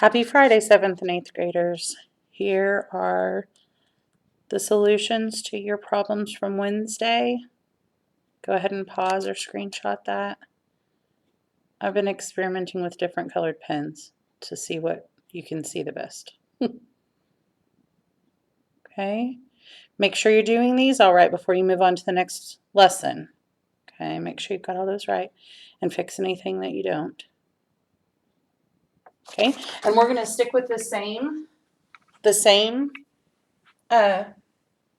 Happy Friday, 7th and 8th graders. Here are the solutions to your problems from Wednesday. Go ahead and pause or screenshot that. I've been experimenting with different colored pens to see what you can see the best. Okay, make sure you're doing these all right before you move on to the next lesson. Okay, make sure you've got all those right and fix anything that you don't. Okay, and we're going to stick with the same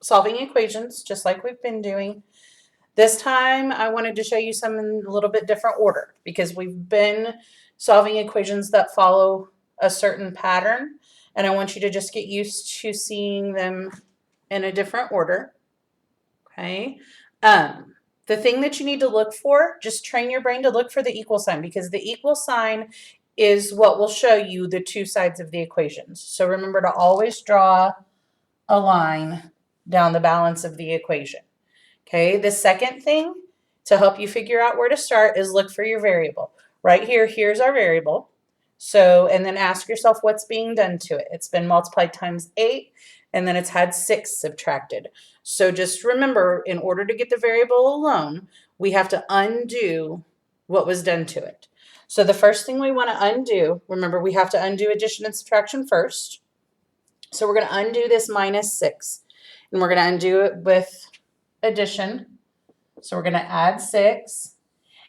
solving equations, just like we've been doing. This time I wanted to show you some in a little bit different order because we've been solving equations that follow a certain pattern, and I want you to just get used to seeing them in a different order. Okay. The thing that you need to look for, just train your brain to look for the equal sign, because the equal sign is what will show you the two sides of the equations. So remember to always draw a line down the balance of the equation. Okay, the second thing to help you figure out where to start is look for your variable. Right here, here's our variable. So, and then ask yourself what's being done to it. It's been multiplied times 8, and then it's had 6 subtracted. So just remember, in order to get the variable alone, we have to undo what was done to it. So the first thing we want to undo, remember we have to undo addition and subtraction first. So we're going to undo this minus 6, and we're going to undo it with addition. So we're going to add 6,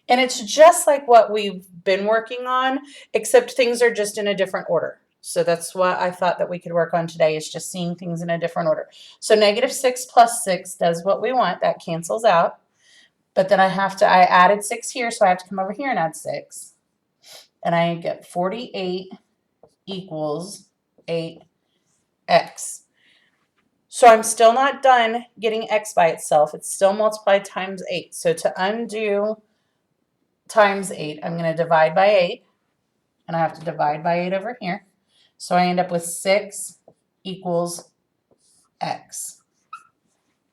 and it's just like what we've been working on, except things are just in a different order. So that's what I thought that we could work on today, is just seeing things in a different order. So negative 6 plus 6 does what we want. That cancels out. But then I added 6 here, so I have to come over here and add 6. And I get 48 equals 8x. So I'm still not done getting x by itself. It's still multiplied times 8. So to undo times 8, I'm going to divide by 8. And I have to divide by 8 over here. So I end up with 6 equals x.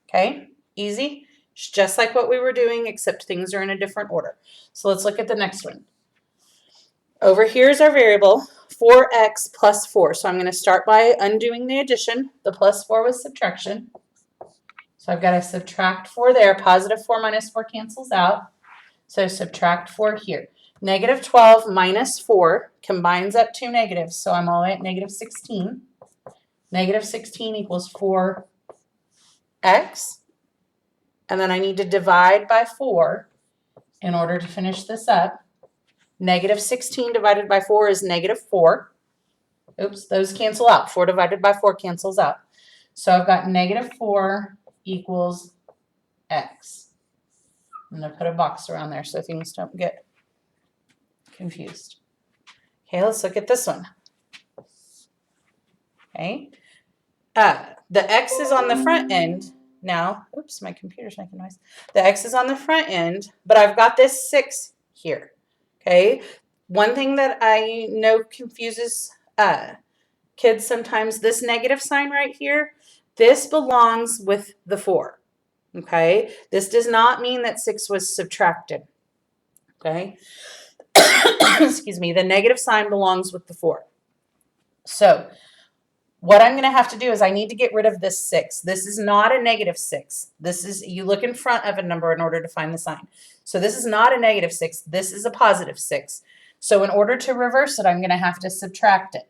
Okay, easy. It's just like what we were doing, except things are in a different order. So let's look at the next one. Over here is our variable, 4x plus 4. So I'm going to start by undoing the addition. The plus 4 was subtraction. So I've got to subtract 4 there. Positive 4 minus 4 cancels out. So subtract 4 here. Negative 12 minus 4 combines up two negatives. So I'm all the way at negative 16. Negative 16 equals 4x. And then I need to divide by 4 in order to finish this up. Negative 16 divided by 4 is negative 4. Oops, those cancel out. 4 divided by 4 cancels out. So I've got negative 4 equals x. I'm going to put a box around there so things don't get confused. Okay, let's look at this one. Okay. The x is on the front end now. Oops, my computer's making noise. The x is on the front end, but I've got this 6 here. Okay, one thing that I know confuses kids sometimes, this negative sign right here, this belongs with the 4. Okay, this does not mean that 6 was subtracted. Okay, excuse me, the negative sign belongs with the 4. So what I'm going to have to do is I need to get rid of this 6. This is not a negative 6. This is, you look in front of a number in order to find the sign. So this is not a negative 6. This is a positive 6. So in order to reverse it, I'm going to have to subtract it.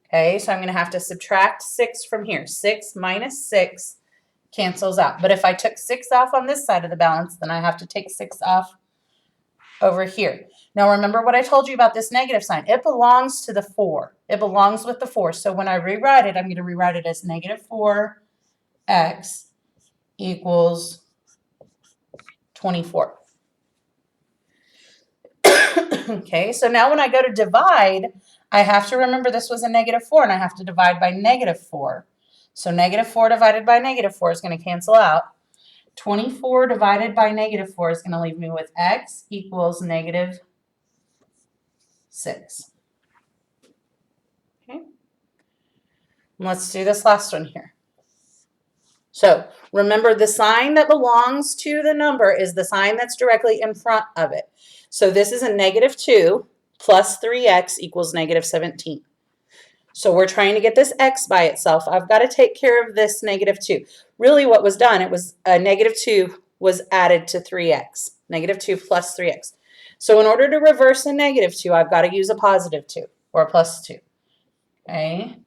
Okay, so I'm going to have to subtract 6 from here. 6 minus 6 cancels out. But if I took 6 off on this side of the balance, then I have to take 6 off over here. Now remember what I told you about this negative sign. It belongs to the 4. It belongs with the 4. So when I rewrite it, I'm going to rewrite it as negative 4x equals 24. Okay, so now when I go to divide, I have to remember this was a negative 4, and I have to divide by negative 4. So negative 4 divided by negative 4 is going to cancel out. 24 divided by negative 4 is going to leave me with x equals negative 6. Okay. Let's do this last one here. So remember, the sign that belongs to the number is the sign that's directly in front of it. So this is a negative 2 plus 3x equals negative 17. So we're trying to get this x by itself. I've got to take care of this negative 2. Really what was done, it was a negative 2 was added to 3x. Negative 2 plus 3x. So in order to reverse a negative 2, I've got to use a positive 2 or a plus 2. Okay?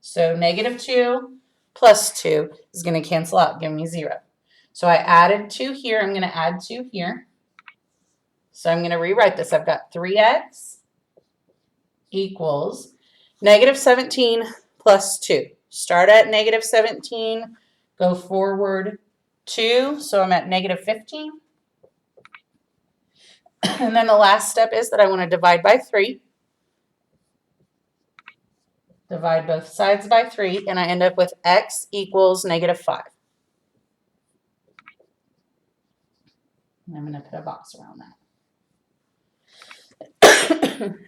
So negative 2 plus 2 is going to cancel out, give me 0. So I added 2 here. I'm going to add 2 here. So I'm going to rewrite this. I've got 3x equals negative 17 plus 2. Start at negative 17, go forward 2, so I'm at negative 15. And then the last step is that I want to divide by 3. Divide both sides by 3, and I end up with x equals negative 5. And I'm going to put a box around that.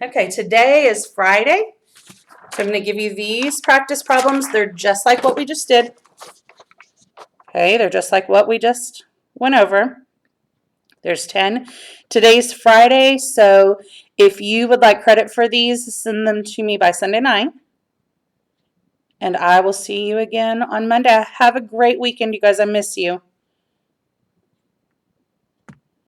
Okay, today is Friday. So I'm going to give you these practice problems. They're just like what we just did. Okay, they're just like what we just went over. There's 10. Today's Friday, so if you would like credit for these, send them to me by Sunday night. And I will see you again on Monday. Have a great weekend, you guys. I miss you.